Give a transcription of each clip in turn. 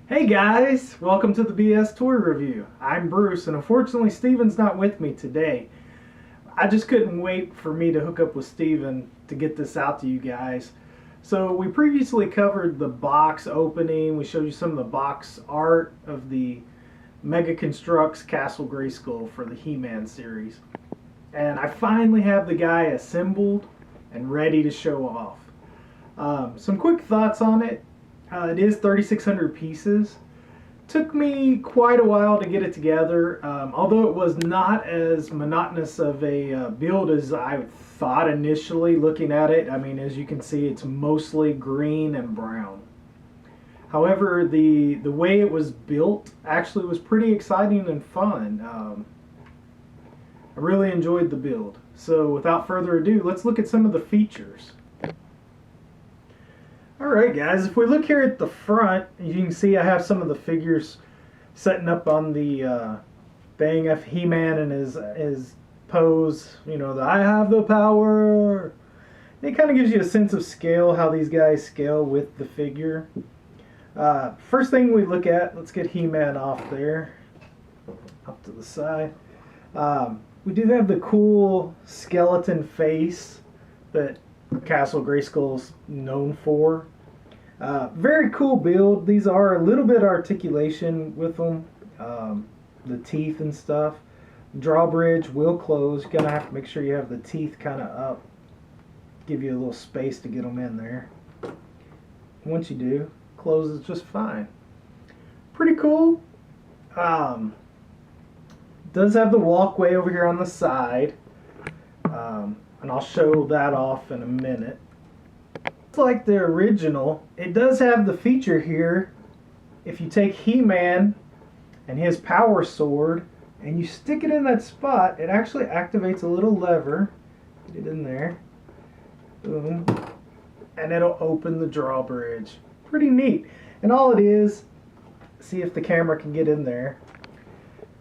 Hey guys, welcome to the BS Toy Review. I'm Bruce, and unfortunately Steven's not with me today. I just couldn't wait for me to hook up with Steven to get this out to you guys. So we previously covered the box opening. We showed you some of the box art of the Mega Construx Castle Grayskull for the He-Man series. And I finally have the guy assembled and ready to show off. Some quick thoughts on it. It is 3,600 pieces. Took me quite a while to get it together, although it was not as monotonous of a build as I thought initially looking at it. I mean, as you can see, it's mostly green and brown. However, the way it was built actually was pretty exciting and fun. I really enjoyed the build. So without further ado, let's look at some of the features. Alright guys, if we look here at the front, you can see I have some of the figures setting up on the thing of He-Man and his pose, you know, the I have the power. It kind of gives you a sense of scale, how these guys scale with the figure. First thing we look at, let's get He-Man off there, up to the side. We do have the cool skeleton face that Castle Grayskull's known for. Very cool build. These are a little bit articulation with them, the teeth and stuff. Drawbridge will close. You're gonna have to make sure you have the teeth kind of up, give you a little space to get them in there. Once you do, closes just fine. Pretty cool. Does have the walkway over here on the side. And I'll show that off in a minute. It's like the original. It does have the feature here. If you take He-Man and his power sword and you stick it in that spot, it actually activates a little lever. Get it in there. Boom. And it'll open the drawbridge. Pretty neat. And all it is, see if the camera can get in there.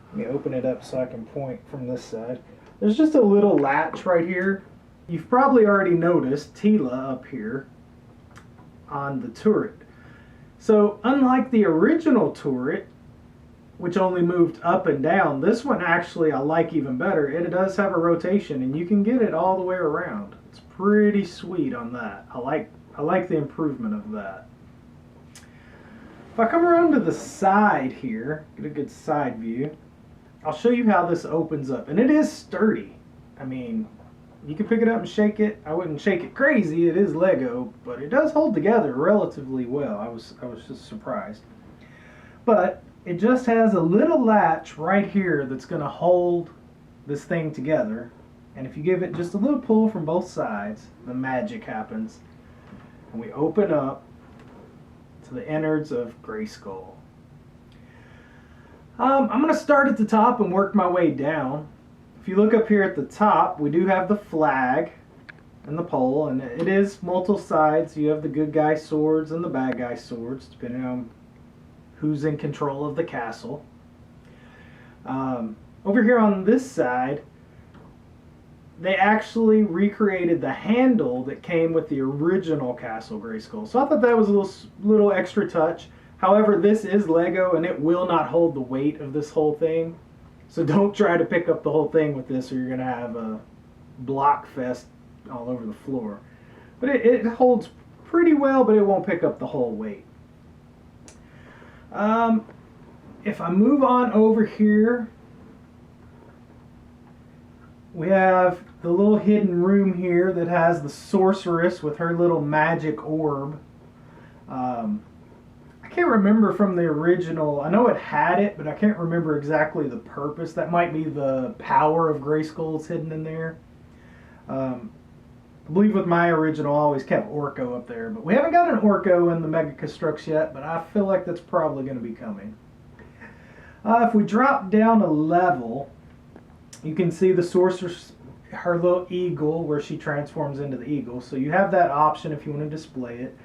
Let me open it up so I can point from this side. There's just a little latch right here. You've probably already noticed Tila up here on the turret. So unlike the original turret, which only moved up and down, this one actually I like even better. It does have a rotation and you can get it all the way around. It's pretty sweet on that. I like the improvement of that. If I come around to the side here, get a good side view, I'll show you how this opens up. And it is sturdy. I mean, you can pick it up and shake it. I wouldn't shake it crazy. It is Lego, but it does hold together relatively well. I was just surprised. But it just has a little latch right here that's going to hold this thing together. And if you give it just a little pull from both sides, the magic happens. And we open up to the innards of Grayskull. I'm going to start at the top and work my way down. If you look up here at the top, we do have the flag and the pole, and it is multiple sides. You have the good guy swords and the bad guy swords, depending on who's in control of the castle. Over here on this side, they actually recreated the handle that came with the original Castle Grayskull. So I thought that was a little extra touch. However, this is Lego and it will not hold the weight of this whole thing. So don't try to pick up the whole thing with this or you're going to have a block fest all over the floor. But it holds pretty well, but it won't pick up the whole weight. If I move on over here, we have the little hidden room here that has the sorceress with her little magic orb. I can't remember from the original. I know it had it, but I can't remember exactly the purpose. That might be the power of Grayskull's hidden in there. I believe with my original I always kept Orko up there, but we haven't got an Orko in the Mega Construx yet, but I feel like that's probably going to be coming. If we drop down a level, you can see the sorceress, her little eagle, where she transforms into the eagle. So you have that option if you want to display it.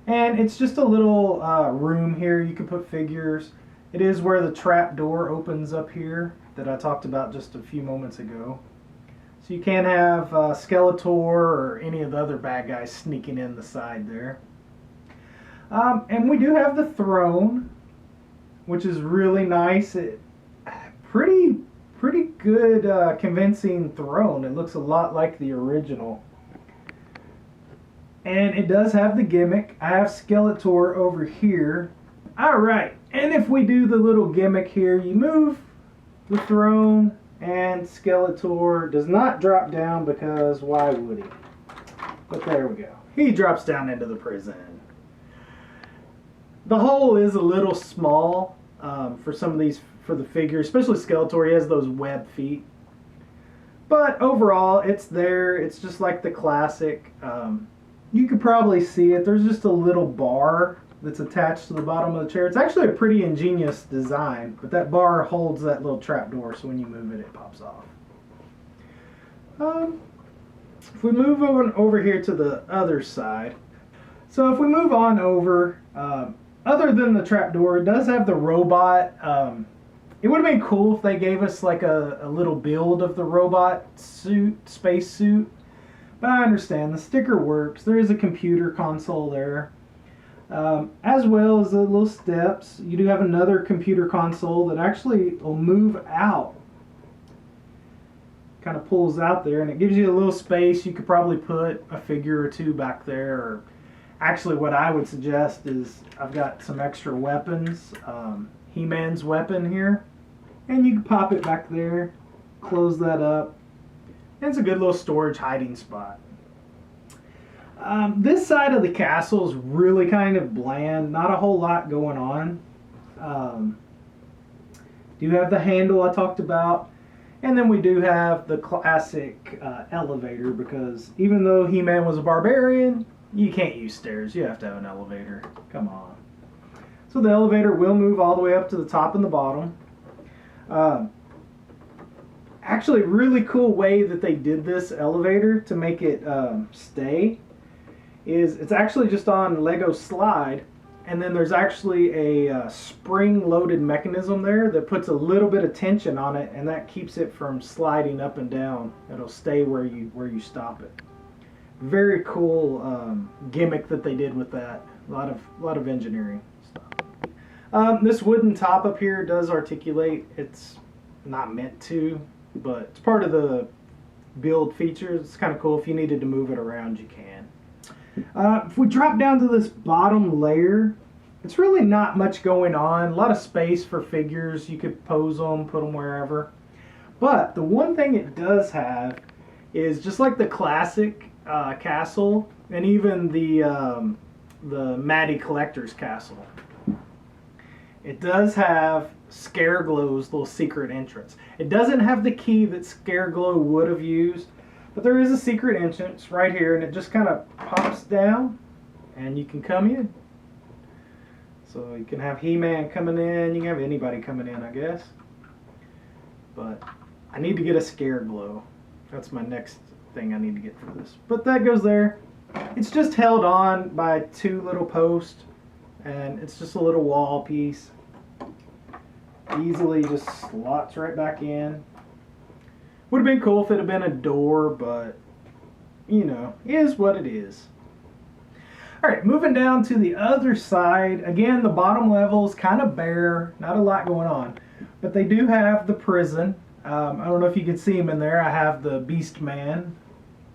And it's just a little room here. You can put figures. It is where the trap door opens up here that I talked about just a few moments ago. So you can't have Skeletor or any of the other bad guys sneaking in the side there. And we do have the throne. which is really nice. Pretty good, convincing throne. It looks a lot like the original. And it does have the gimmick. I have Skeletor over here. Alright, and if we do the little gimmick here, you move the throne and Skeletor does not drop down because why would he? But there we go. He drops down into the prison. The hole is a little small for some of these, for the figures, especially Skeletor. He has those web feet. But overall, it's there. It's just like the classic. You could probably see it. There's just a little bar that's attached to the bottom of the chair. It's actually a pretty ingenious design, but that bar holds that little trap door, so when you move it, it pops off. If we move over here to the other side, so if we move on over, other than the trap door, it does have the robot. It would have been cool if they gave us like a little build of the robot suit, space suit. But I understand, the sticker works. There is a computer console there. As well as the little steps. You do have another computer console that actually will move out. Kind of pulls out there, and it gives you a little space. You could probably put a figure or two back there. Or actually, what I would suggest is I've got some extra weapons. He-Man's weapon here. And you can pop it back there. Close that up. And it's a good little storage hiding spot. This side of the castle is really kind of bland. Not a whole lot going on. Do have the handle I talked about. And then we do have the classic elevator, because even though He-Man was a barbarian, you can't use stairs. You have to have an elevator. Come on. So the elevator will move all the way up to the top and the bottom. Actually, a really cool way that they did this elevator to make it stay is it's actually just on Lego slide, and then there's actually a spring-loaded mechanism there that puts a little bit of tension on it, and that keeps it from sliding up and down. It'll stay where you stop it. Very cool gimmick that they did with that. A lot of engineering stuff. This wooden top up here does articulate. It's not meant to, but it's part of the build features. It's kind of cool. If you needed to move it around, you can. If we drop down to this bottom layer, it's really not much going on. A lot of space for figures. You could pose them, put them wherever. But the one thing it does have is, just like the classic castle, and even the Matty Collector's castle, it does have Scareglow's little secret entrance. It doesn't have the key that Scareglow would have used, but there is a secret entrance right here, and it just kind of pops down, and you can come in. So you can have He-Man coming in, you can have anybody coming in, I guess. But I need to get a Scareglow. That's my next thing I need to get for this. But that goes there. It's just held on by two little posts, and it's just a little wall piece. Easily just slots right back in. Would have been cool if it had been a door, but you know, is what it is. Alright, moving down to the other side. Again, the bottom level is kind of bare, not a lot going on. But they do have the prison. I don't know if you can see him in there. I have the Beast Man.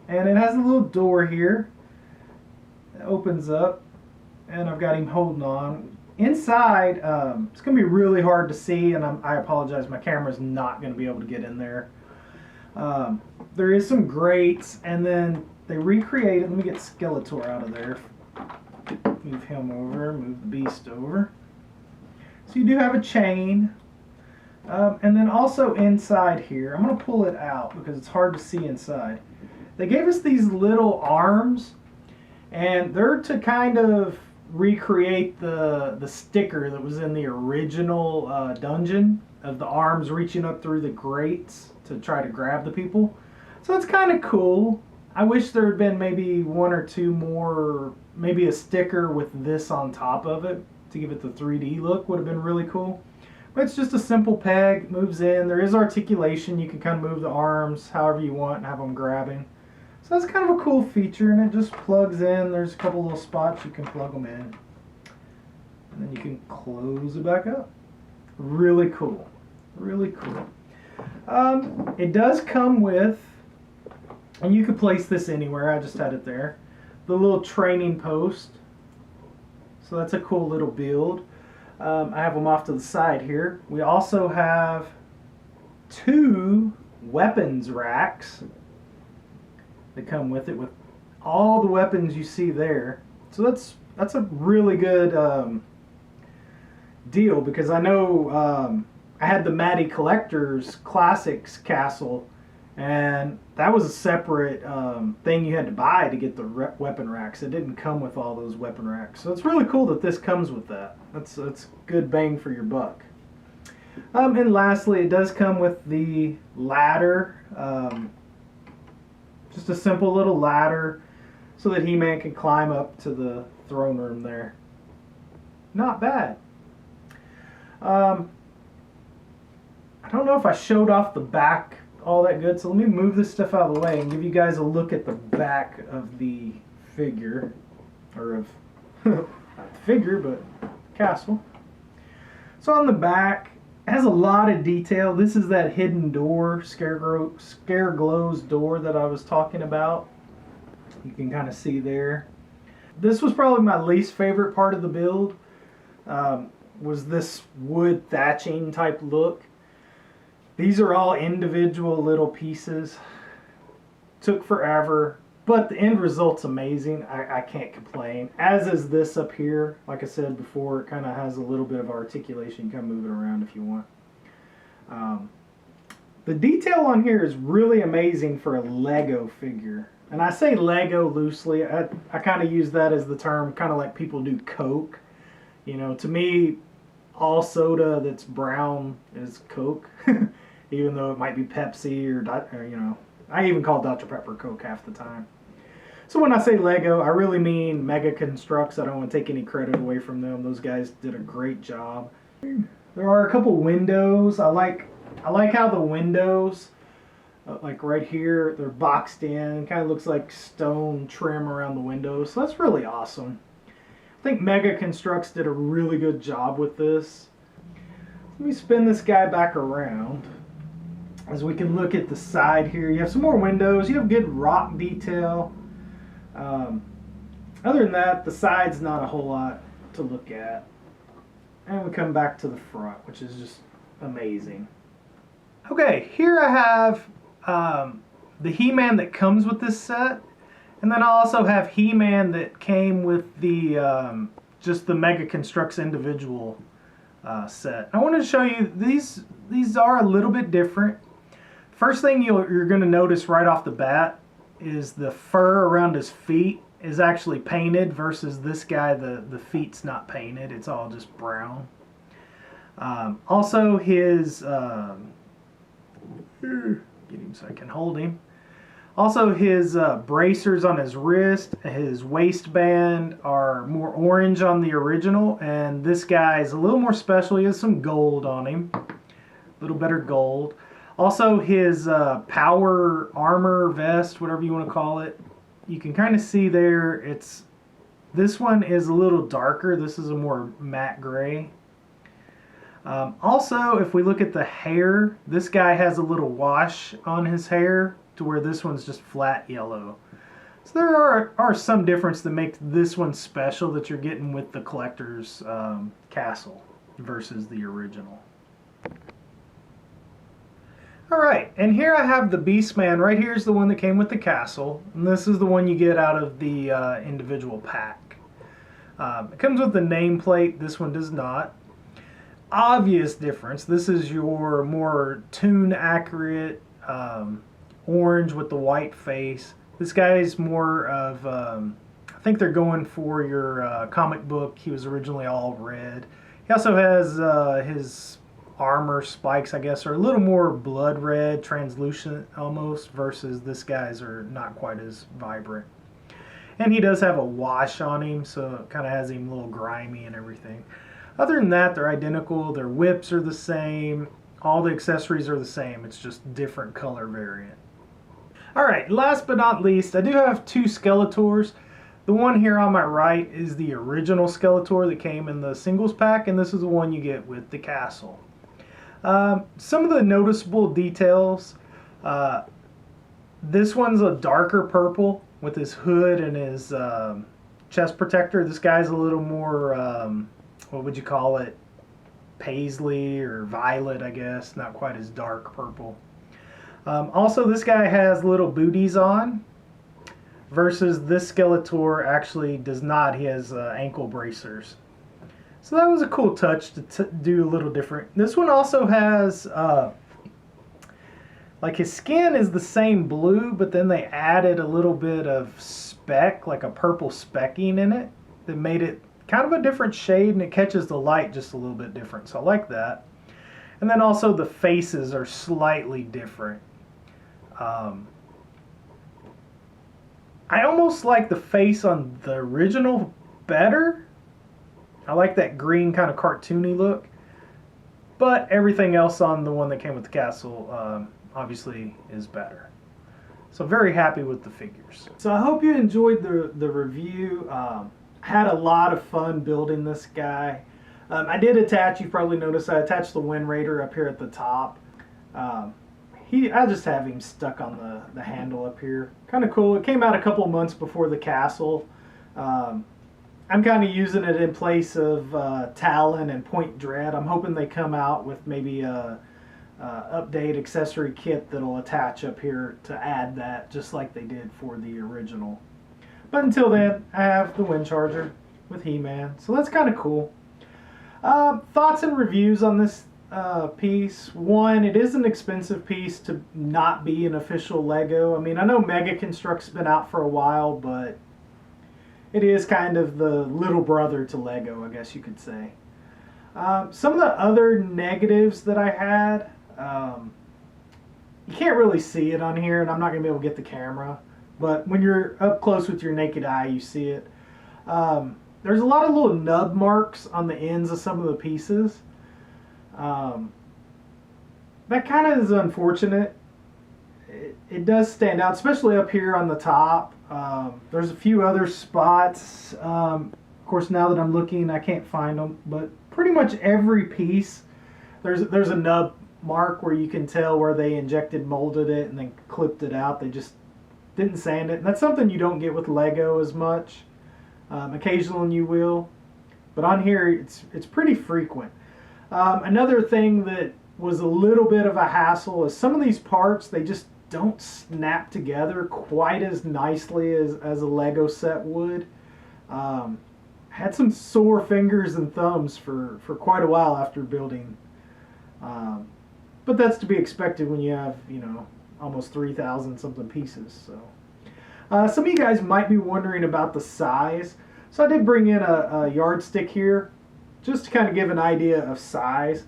And it has a little door here. It opens up, and I've got him holding on. Inside, it's going to be really hard to see, and I apologize, my camera's not going to be able to get in there. There is some grates, and then they recreated, let me get Skeletor out of there. Move him over, move the Beast over. So you do have a chain. And then also inside here, I'm going to pull it out because it's hard to see inside. They gave us these little arms, and they're to kind of recreate the sticker that was in the original dungeon of the arms reaching up through the grates to try to grab the people. So it's kind of cool. I wish there had been maybe one or two more, maybe a sticker with this on top of it to give it the 3D look would have been really cool. But it's just a simple peg, moves in. There is articulation. You can kind of move the arms however you want and have them grabbing. So that's kind of a cool feature, and it just plugs in. There's a couple little spots you can plug them in. And then you can close it back up. Really cool. Really cool. It does come with, and you could place this anywhere, I just had it there, the little training post. So that's a cool little build. I have them off to the side here. We also have 2 weapons racks that come with it, with all the weapons you see there. So that's a really good deal, because I know I had the Matty Collector's Classics Castle, and that was a separate thing you had to buy to get the weapon racks. It didn't come with all those weapon racks. So it's really cool that this comes with that. That's good bang for your buck. And lastly, it does come with the ladder. Just a simple little ladder so that He-Man can climb up to the throne room there. Not bad. I don't know if I showed off the back all that good, so let me move this stuff out of the way and give you guys a look at the back of the figure, or of not the figure, but castle. So on the back, it has a lot of detail. This is that hidden door, Scareglow's door that I was talking about. You can kind of see there. This was probably my least favorite part of the build, was this wood thatching type look. These are all individual little pieces. Took forever, but the end result's amazing. I can't complain. As is this up here. Like I said before, it kind of has a little bit of articulation. You can move it around if you want. The detail on here is really amazing for a Lego figure. And I say Lego loosely. I kind of use that as the term, kind of like people do Coke. You know, to me, all soda that's brown is Coke. Even though it might be Pepsi or, you know, I even call Dr. Pepper Coke half the time. So when I say Lego, I really mean Mega Construx. I don't want to take any credit away from them. Those guys did a great job. There are a couple windows. I like how the windows, like right here, they're boxed in. Kind of looks like stone trim around the windows. So that's really awesome. I think Mega Construx did a really good job with this. Let me spin this guy back around. As we can look at the side here, you have some more windows. You have good rock detail. Other than that, the side's not a whole lot to look at. And we come back to the front, which is just amazing. Okay, here I have the He-Man that comes with this set. And then I also have He-Man that came with the just the Mega Construx individual set. I wanted to show you, these are a little bit different. First thing you're going to notice right off the bat is the fur around his feet is actually painted, versus this guy, the feet's not painted. It's all just brown. Also his, get him so I can hold him. Also his bracers on his wrist, his waistband are more orange on the original, and this guy is a little more special. He has some gold on him, a little better gold. Also his power armor vest, whatever you want to call it, you can kind of see there, this one is a little darker. This is a more matte gray. Also, if we look at the hair, this guy has a little wash on his hair, to where this one's just flat yellow. So there are some difference that makes this one special, that you're getting with the collector's castle versus the original. Alright, and here I have the Beastman. Right here is the one that came with the castle, and this is the one you get out of the individual pack. It comes with the nameplate. This one does not. Obvious difference. This is your more toon accurate orange with the white face. This guy's more of, I think they're going for your comic book. He was originally all red. He also has his armor spikes, I guess, are a little more blood red, translucent almost, versus this guy's are not quite as vibrant. And he does have a wash on him, so it kind of has him a little grimy and everything. Other than that, they're identical. Their whips are the same. All the accessories are the same. It's just different color variant. Alright, last but not least, I do have 2 Skeletors. The one here on my right is the original Skeletor that came in the singles pack, and this is the one you get with the castle. Some of the noticeable details. This one's a darker purple with his hood and his chest protector. This guy's a little more, what would you call it? Paisley or violet, I guess. Not quite as dark purple. Also, this guy has little booties on, versus this Skeletor actually does not. He has ankle bracers. So that was a cool touch to do a little different. This one also has, like his skin is the same blue, but then they added a little bit of speck, like a purple specking in it, that made it kind of a different shade, and it catches the light just a little bit different. So I like that. And then also the faces are slightly different. I almost like the face on the original better. I like that green kind of cartoony look. But everything else on the one that came with the castle obviously is better. So very happy with the figures. So I hope you enjoyed the review. Had a lot of fun building this guy. I did attach, you probably noticed, I attached the Wind Raider up here at the top. I just have him stuck on the handle up here. Kind of cool. It came out a couple months before the castle. I'm kind of using it in place of Talon and Point Dread. I'm hoping they come out with maybe a update accessory kit that'll attach up here to add that, just like they did for the original. But until then, I have the Wind Charger with He-Man, so that's kind of cool. Thoughts and reviews on this piece. One, it is an expensive piece to not be an official Lego. I mean, I know Mega Construx's been out for a while, but it is kind of the little brother to Lego, I guess you could say. Some of the other negatives that I had, you can't really see it on here, and I'm not going to be able to get the camera, but when you're up close with your naked eye, you see it. There's a lot of little nub marks on the ends of some of the pieces. That kind of is unfortunate. It does stand out, especially up here on the top. There's a few other spots. Of course, now that I'm looking, I can't find them, but pretty much every piece, there's a nub mark where you can tell where they injected molded it and then clipped it out. They just didn't sand it. And that's something you don't get with Lego as much. Occasionally you will, but on here it's pretty frequent. Another thing that was a little bit of a hassle is some of these parts, they just don't snap together quite as nicely as a Lego set would. Had some sore fingers and thumbs for quite a while after building. But that's to be expected when you have, you know, almost 3,000 something pieces. So some of you guys might be wondering about the size. So I did bring in a yardstick here just to kind of give an idea of size.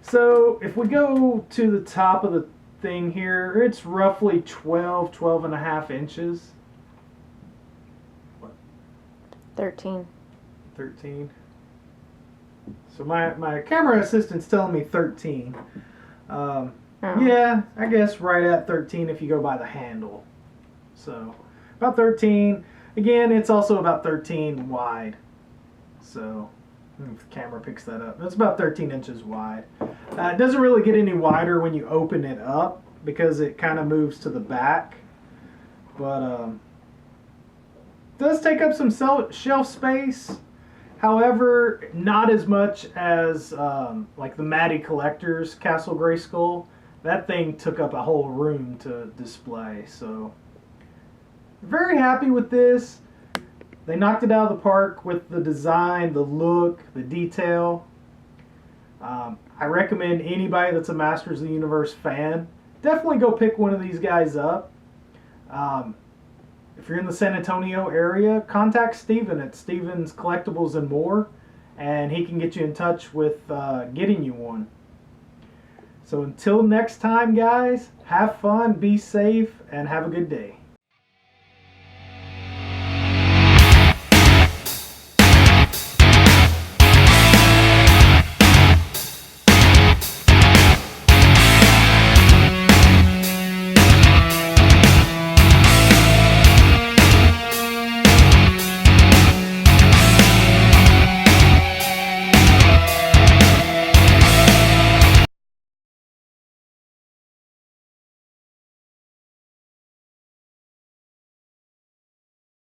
So if we go to the top of the thing here, it's roughly 12 and a half inches. What? 13. 13. So my camera assistant's telling me 13. Yeah, I guess right at 13 if you go by the handle. So about 13. Again, it's also about 13 wide. So if the camera picks that up, it's about 13 inches wide. It doesn't really get any wider when you open it up because it kind of moves to the back. But does take up some shelf space. However, not as much as like the Matty Collector's Castle Grayskull. That thing took up a whole room to display. So very happy with this. They knocked it out of the park with the design, the look, the detail. I recommend anybody that's a Masters of the Universe fan, definitely go pick one of these guys up. If you're in the San Antonio area, contact Steven at Steven's Collectibles and More, and he can get you in touch with getting you one. So until next time, guys, have fun, be safe, and have a good day.